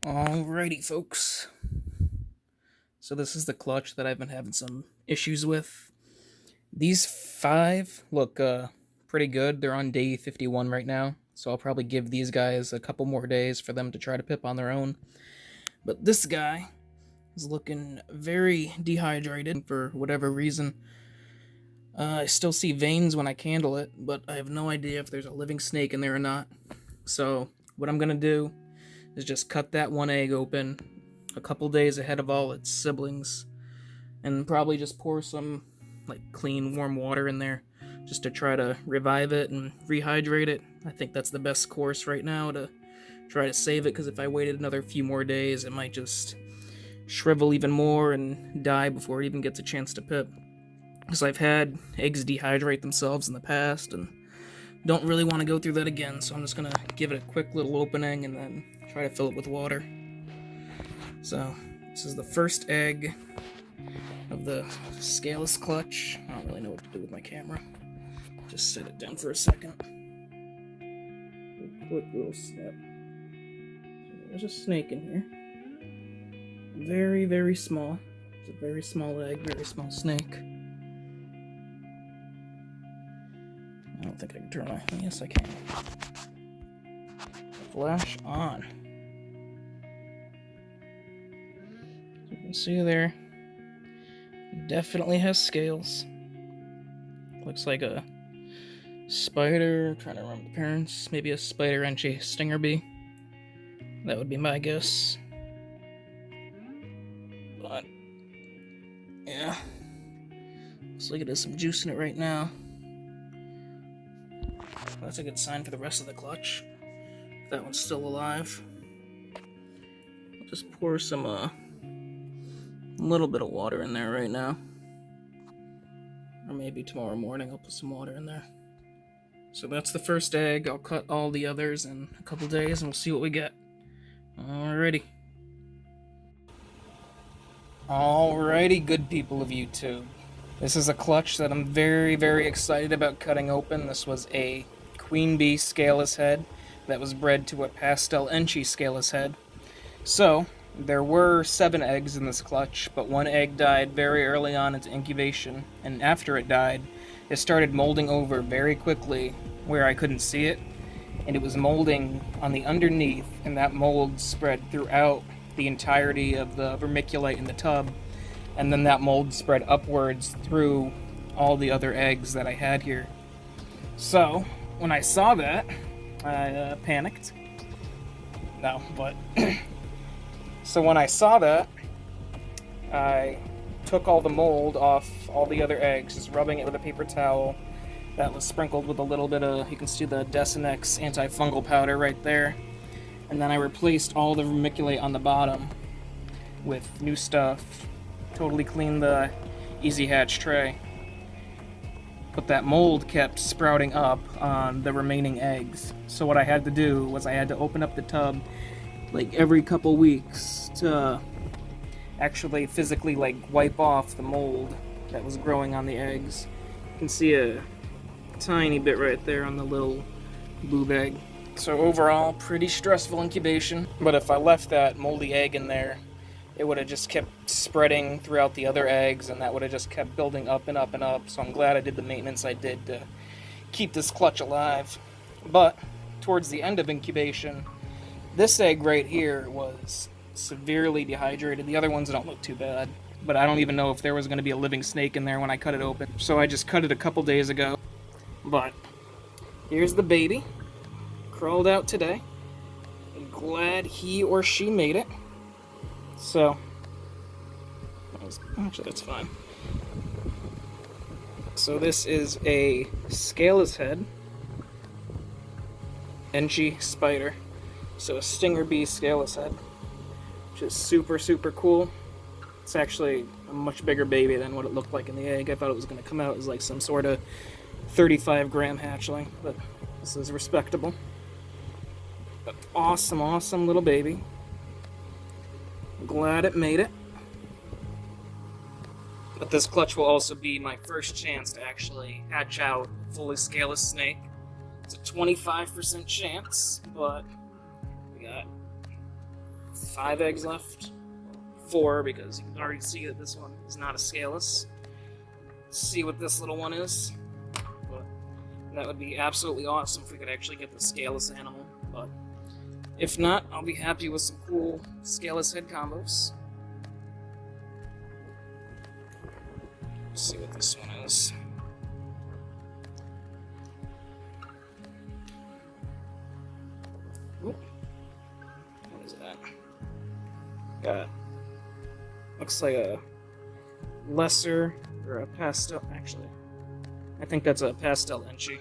Alrighty, folks. So this is the clutch that I've been having some issues with. These five look pretty good. They're on day 51 right now, so I'll probably give these guys a couple more days for them to try to pip on their own. But this guy is looking very dehydrated for whatever reason. I still see veins when I candle it, but I have no idea if there's a living snake in there or not. So what I'm gonna do is just cut that one egg open a couple days ahead of all its siblings, and probably just pour some like clean warm water in there just to try to revive it and rehydrate it. I think that's the best course right now to try to save it, because if I waited another few more days it might just shrivel even more and die before it even gets a chance to pip. Because I've had eggs dehydrate themselves in the past and don't really want to go through that again, so I'm just gonna give it a quick little opening and then try to fill it with water. So this is the first egg of the Scaleless clutch. I don't really know what to do with my camera. Just set it down for a second. Quick little snip. There's a snake in here. Very, very small. It's a very small egg, very small snake. I don't think I can turn on. Yes, I can. Flash on. As you can see there, definitely has scales. Looks like a spider. I'm trying to remember the parents. Maybe a spider Enchi stinger bee. That would be my guess. But yeah, looks like it has some juice in it right now. That's a good sign for the rest of the clutch. If that one's still alive. I'll just pour some a little bit of water in there right now. Or maybe tomorrow morning I'll put some water in there. So that's the first egg. I'll cut all the others in a couple days and we'll see what we get. Alrighty. Alrighty, good people of YouTube. This is a clutch that I'm very, very excited about cutting open. This was a queen bee scaleless head that was bred to a pastel Enchi scaleless head. So, there were 7 eggs in this clutch, but one egg died very early on into incubation, and after it died, it started molding over very quickly where I couldn't see it, and it was molding on the underneath, and that mold spread throughout the entirety of the vermiculite in the tub, and then that mold spread upwards through all the other eggs that I had here. So, when I saw that, I panicked. No, but... So when I saw that, I took all the mold off all the other eggs, just rubbing it with a paper towel that was sprinkled with a little bit of, you can see the Decinex antifungal powder right there. And then I replaced all the vermiculite on the bottom with new stuff. Totally cleaned the Easy Hatch tray. But that mold kept sprouting up on the remaining eggs. So what I had to do was I had to open up the tub like every couple weeks to actually physically like wipe off the mold that was growing on the eggs. You can see a tiny bit right there on the little boob egg. So overall, pretty stressful incubation, but if I left that moldy egg in there, it would have just kept spreading throughout the other eggs, and that would have just kept building up and up and up. So I'm glad I did the maintenance I did to keep this clutch alive. But towards the end of incubation, this egg right here was severely dehydrated. The other ones don't look too bad, but I don't even know if there was going to be a living snake in there when I cut it open. So I just cut it a couple days ago. But here's the baby. Crawled out today. I'm glad he or she made it. So, actually that's fine. So this is a scaleless head Enchi spider. So a stinger bee scaleless head, which is super, super cool. It's actually a much bigger baby than what it looked like in the egg. I thought it was going to come out as like some sort of 35-gram hatchling, but this is respectable. But awesome, awesome little baby. I'm glad it made it. But this clutch will also be my first chance to actually hatch out a fully scaleless snake. It's a 25% chance, but we got 5 eggs left. 4, because you can already see that this one is not a scaleless. Let's see what this little one is. But that would be absolutely awesome if we could actually get the scaleless animal. But if not, I'll be happy with some cool scaleless head combos. Let's see what this one is. Oop. What is that? Got, looks like a lesser or a pastel. Actually, I think that's a pastel Enchi.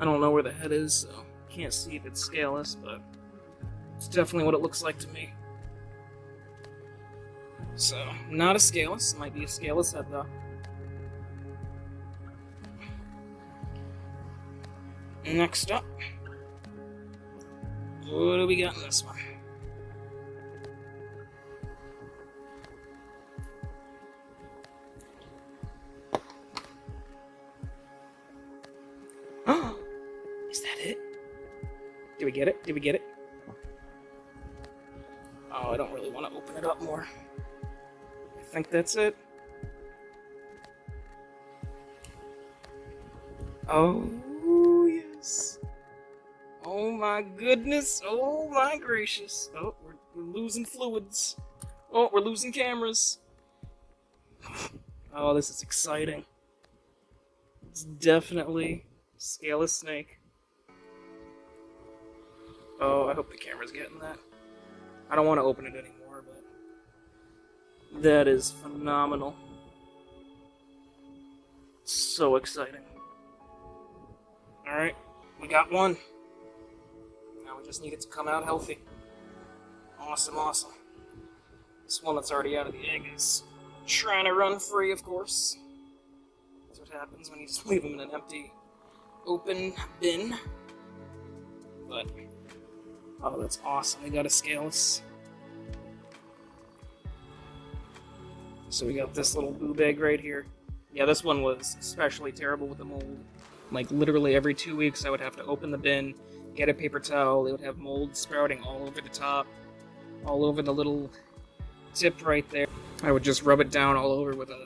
I don't know where the head is, so can't see if it's scaleless, but it's definitely what it looks like to me. So, not a scaleless. Might be a scaleless head though. Next up, what do we got in this one? Is that it? Did we get it? Did we get it? Oh, I don't really want to open it up more. I think that's it. Oh, yes. Oh my goodness. Oh my gracious. Oh, we're losing fluids. Oh, we're losing cameras. Oh, this is exciting. It's definitely scaleless snake. Oh, I hope the camera's getting that. I don't want to open it anymore, but that is phenomenal. So exciting. Alright, we got one. Now we just need it to come out healthy. Awesome, awesome. This one that's already out of the egg is trying to run free, of course. That's what happens when you just leave them in an empty, open bin. But, oh, that's awesome. We got a scaleless. So we got this little boob egg right here. Yeah, this one was especially terrible with the mold. Like, literally every 2 weeks I would have to open the bin, get a paper towel, they would have mold sprouting all over the top, all over the little tip right there. I would just rub it down all over with a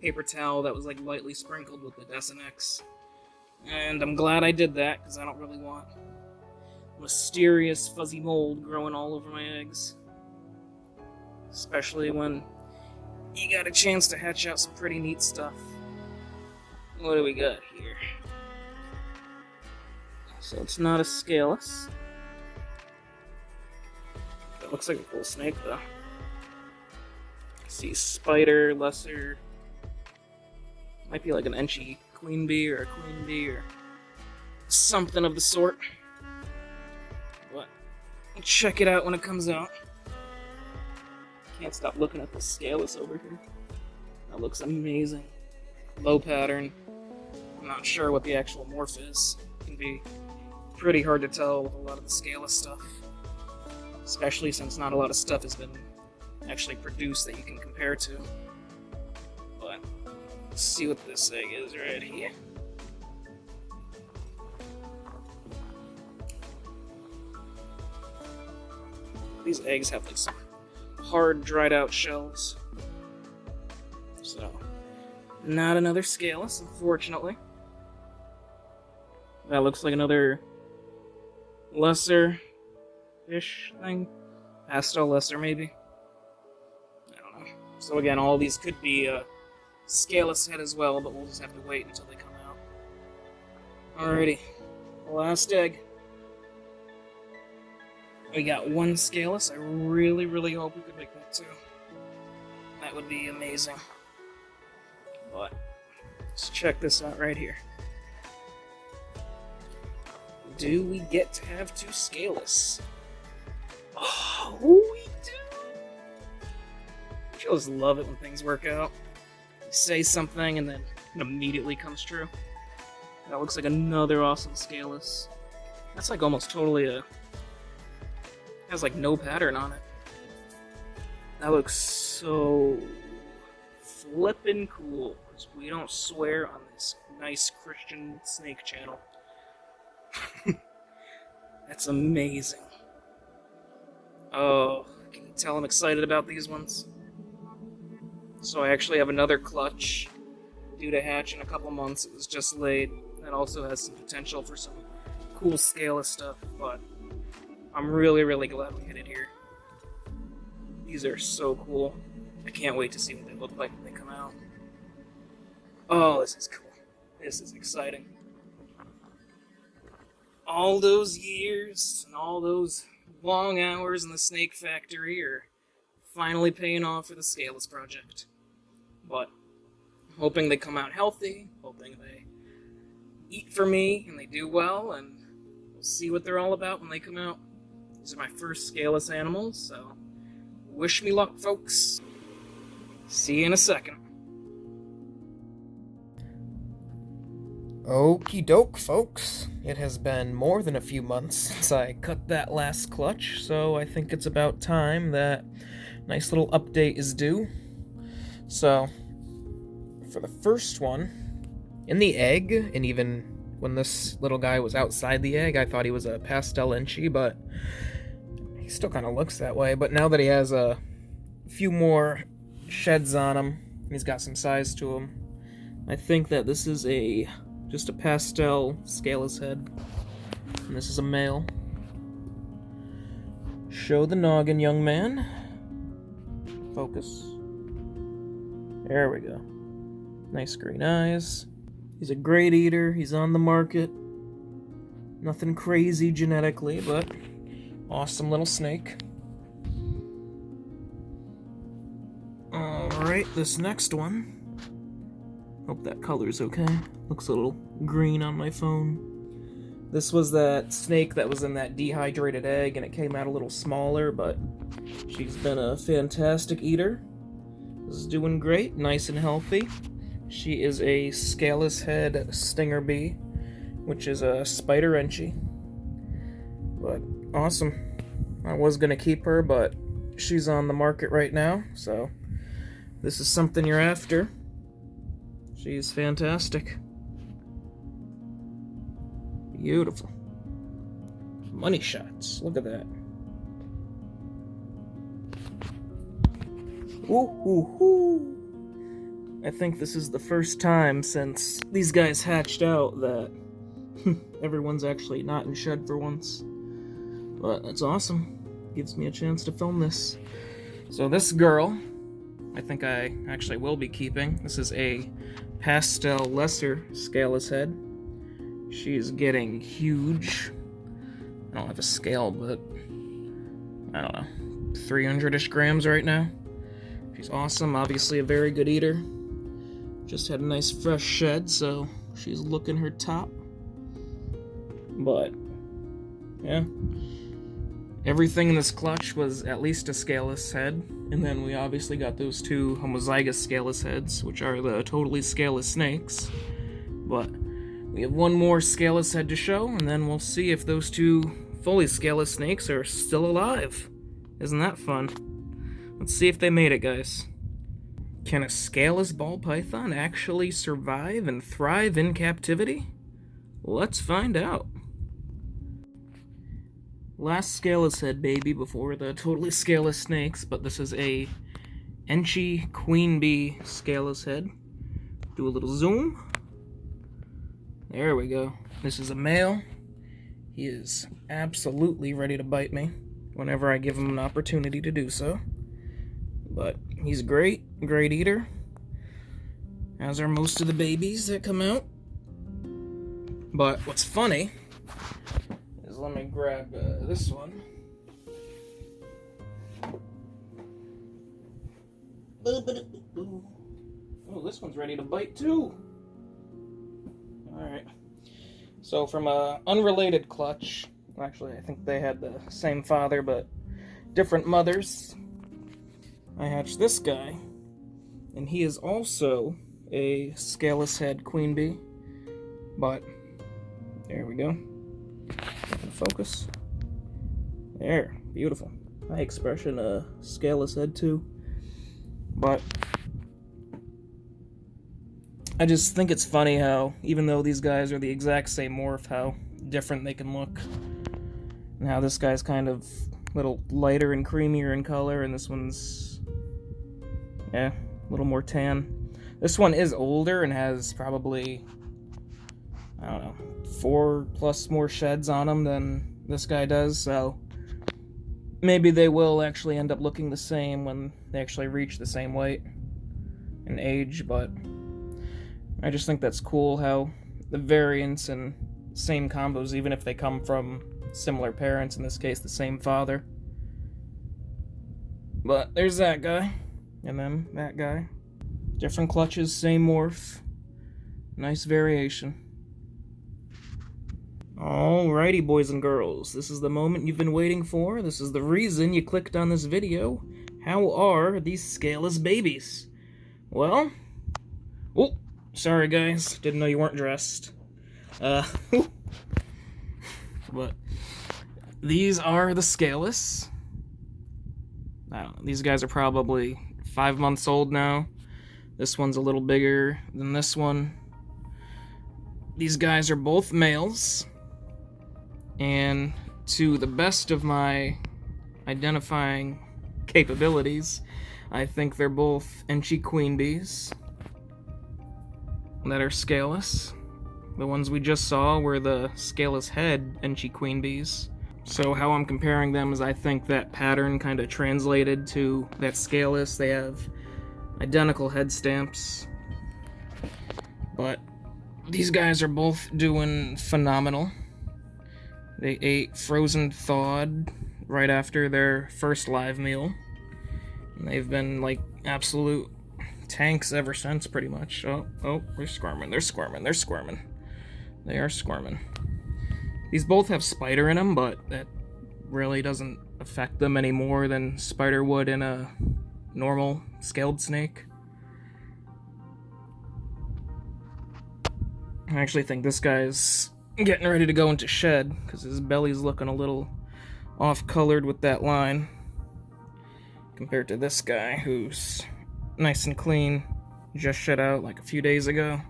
paper towel that was like lightly sprinkled with the Desenex. And I'm glad I did that, because I don't really want mysterious fuzzy mold growing all over my eggs. Especially when you got a chance to hatch out some pretty neat stuff. What do we got here? So it's not a scaleless. That looks like a full snake though. I see spider, lesser. Might be like an Enchi queen bee or a queen bee or something of the sort. But check it out when it comes out. Can't stop looking at the scaleless over here. That looks amazing. Low pattern. I'm not sure what the actual morph is. It can be pretty hard to tell with a lot of the scaleless stuff. Especially since not a lot of stuff has been actually produced that you can compare to. But let's see what this egg is right here. These eggs have like some hard, dried out shells. So, not another scaleless, unfortunately. That looks like another lesser-ish thing. Pastel lesser, maybe. I don't know. So again, all these could be a scaleless head as well, but we'll just have to wait until they come out. Alrighty. Last egg. We got one scaleless. I really, really hope we could make that too. That would be amazing. But let's check this out right here. Do we get to have two scaleless? Oh, we do! I just love it when things work out. You say something and then it immediately comes true. That looks like another awesome scaleless. That's like almost totally a... has like no pattern on it. That looks so flippin' cool. We don't swear on this nice Christian snake channel. That's amazing. Oh, can you tell I'm excited about these ones? So I actually have another clutch due to hatch in a couple months. It was just laid. That also has some potential for some cool scaleless stuff, but I'm really, really glad we hit it here. These are so cool. I can't wait to see what they look like when they come out. Oh, this is cool. This is exciting. All those years and all those long hours in the snake factory are finally paying off for the Scaleless project. But hoping they come out healthy, hoping they eat for me and they do well, and we'll see what they're all about when they come out. These are my first scaleless animals, so wish me luck, folks. See you in a second. Okie doke, folks. It has been more than a few months since I cut that last clutch, so I think it's about time that nice little update is due. So, for the first one, in the egg, and even when this little guy was outside the egg, I thought he was a pastel Inchy, but he still kind of looks that way. But now that he has a few more sheds on him, he's got some size to him, I think that this is just a pastel scaleless head, and this is a male. Show the noggin, young man. Focus. There we go. Nice green eyes. He's a great eater. He's on the market. Nothing crazy genetically, but awesome little snake. Alright, this next one. Hope that color's okay. Looks a little green on my phone. This was that snake that was in that dehydrated egg, and it came out a little smaller, but she's been a fantastic eater. This is doing great, nice and healthy. She is a scaleless head stinger bee, which is a spider Inchy. But awesome. I was gonna keep her, but she's on the market right now, so this is something you're after. She's fantastic. Beautiful. Money shots. Look at that. Woo-hoo-hoo. I think this is the first time since these guys hatched out that everyone's actually not in shed for once. But that's awesome. Gives me a chance to film this. So this girl, I think I actually will be keeping. This is a pastel lesser scaleless head. She's getting huge. I don't have a scale, but I don't know, 300-ish grams right now. She's awesome, obviously a very good eater. Just had a nice fresh shed, so she's looking her top. But, yeah. Everything in this clutch was at least a scaleless head, and then we obviously got those two homozygous scaleless heads, which are the totally scaleless snakes. But we have one more scaleless head to show, and then we'll see if those two fully scaleless snakes are still alive. Isn't that fun? Let's see if they made it, guys. Can a scaleless ball python actually survive and thrive in captivity? Let's find out. Last scaleless head baby before the totally scaleless snakes, but this is a Inchy queen bee scaleless head. Do a little zoom. There we go. This is a male. He is absolutely ready to bite me whenever I give him an opportunity to do so. But he's great eater, as are most of the babies that come out. But what's funny is, let me grab this one. Oh, this one's ready to bite too. Alright. So from a unrelated clutch, actually I think they had the same father but different mothers, I hatched this guy, and he is also a scaleless head queen bee, but there we go. Focus. There, beautiful. High expression, scaleless head too. But I just think it's funny how, even though these guys are the exact same morph, how different they can look. And how this guy's kind of a little lighter and creamier in color, and this one's, yeah, a little more tan. This one is older and has probably, I don't know, 4+ more sheds on them than this guy does, so maybe they will actually end up looking the same when they actually reach the same weight and age, but I just think that's cool how the variants and same combos, even if they come from similar parents, in this case the same father. But there's that guy, and then that guy. Different clutches, same morph. Nice variation. Alrighty, boys and girls, this is the moment you've been waiting for. This is the reason you clicked on this video. How are these scaleless babies? Well, oh, sorry guys, didn't know you weren't dressed. But these are the Scaleless. I don't know, these guys are probably 5 months old now. This one's a little bigger than this one. These guys are both males, and to the best of my identifying capabilities, I think they're both Enchi queen bees that are scaleless. The ones we just saw were the scaleless head Enchi queen bees. So how I'm comparing them is I think that pattern kind of translated to that scaleless. They have identical head stamps, but these guys are both doing phenomenal. They ate frozen thawed right after their first live meal, and they've been like absolute tanks ever since, pretty much. Oh, they're squirming, they're squirming, they're squirming. They are squirming. These both have spider in them, but that really doesn't affect them any more than spider would in a normal scaled snake. I actually think this guy's getting ready to go into shed, because his belly's looking a little off-colored with that line, compared to this guy, who's nice and clean, just shed out like a few days ago.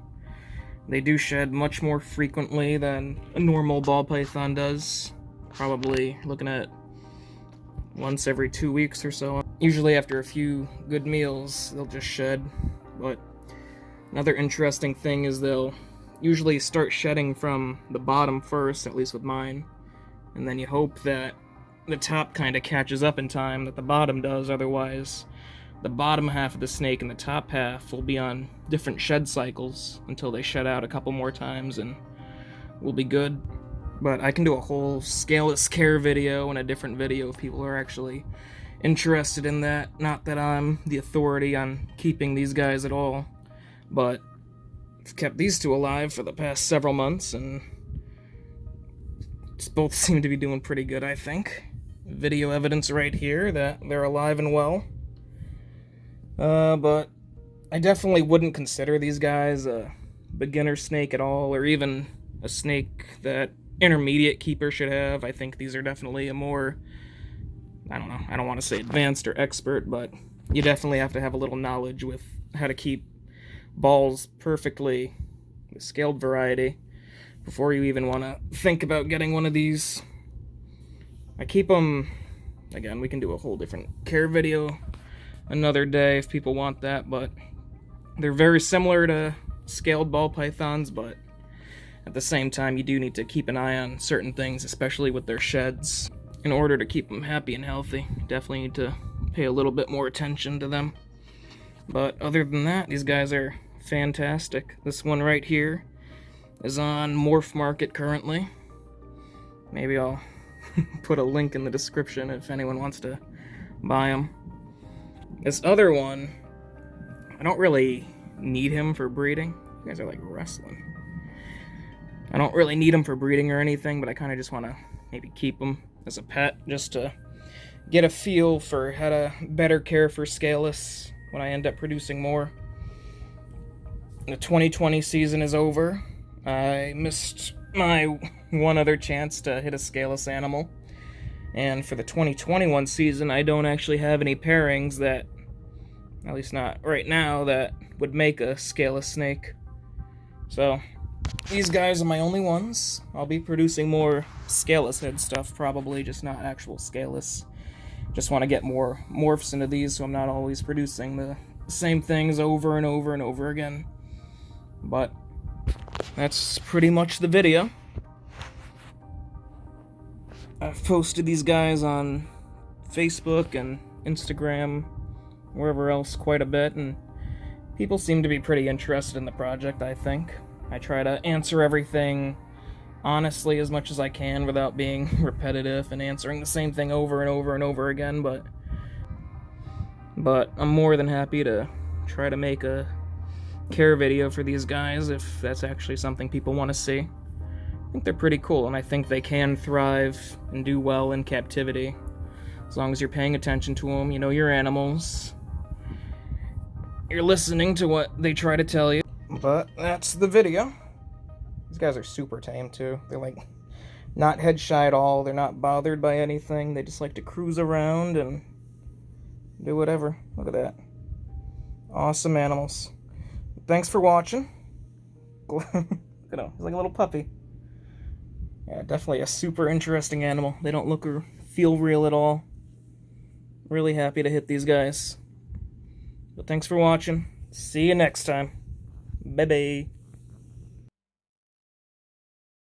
They do shed much more frequently than a normal ball python does. Probably looking at once every 2 weeks or so. Usually after a few good meals, they'll just shed. But another interesting thing is they'll usually start shedding from the bottom first, at least with mine. And then you hope that the top kind of catches up in time, that the bottom does, otherwise the bottom half of the snake and the top half will be on different shed cycles until they shed out a couple more times and we'll be good. But I can do a whole scaleless care video and a different video if people are actually interested in that. Not that I'm the authority on keeping these guys at all, but I've kept these two alive for the past several months, and both seem to be doing pretty good, I think. Video evidence right here that they're alive and well. But I definitely wouldn't consider these guys a beginner snake at all, or even a snake that intermediate keeper should have. I think these are definitely a more, I don't know, I don't want to say advanced or expert, but you definitely have to have a little knowledge with how to keep balls perfectly, the scaled variety, before you even want to think about getting one of these. I keep them, again, we can do a whole different care video another day if people want that, but they're very similar to scaled ball pythons, but at the same time you do need to keep an eye on certain things, especially with their sheds, in order to keep them happy and healthy. Definitely need to pay a little bit more attention to them. But other than that, these guys are fantastic. This one right here is on Morph Market currently. Maybe I'll put a link in the description if anyone wants to buy them. This other one, I don't really need him for breeding. You guys are like wrestling. I don't really need him for breeding or anything, but I kind of just want to maybe keep him as a pet, just to get a feel for how to better care for Scaleless when I end up producing more. The 2020 season is over. I missed my one other chance to hit a Scaleless animal. And for the 2021 season, I don't actually have any pairings that, at least not right now, that would make a Scaleless snake. So these guys are my only ones. I'll be producing more Scaleless head stuff, probably, just not actual Scaleless Just want to get more morphs into these so I'm not always producing the same things over and over and over again. But that's pretty much the video. I've posted these guys on Facebook and Instagram, wherever else, quite a bit, and people seem to be pretty interested in the project, I think. I try to answer everything honestly as much as I can without being repetitive and answering the same thing over and over and over again, but I'm more than happy to try to make a care video for these guys if that's actually something people want to see. I think they're pretty cool, and I think they can thrive and do well in captivity. As long as you're paying attention to them, you know your animals, you're listening to what they try to tell you. But that's the video. These guys are super tame, too. They're, like, not head shy at all. They're not bothered by anything. They just like to cruise around and do whatever. Look at that. Awesome animals. Thanks for watching. Look at him. He's like a little puppy. Yeah, definitely a super interesting animal. They don't look or feel real at all. Really happy to hit these guys. But thanks for watching. See you next time. Bye-bye.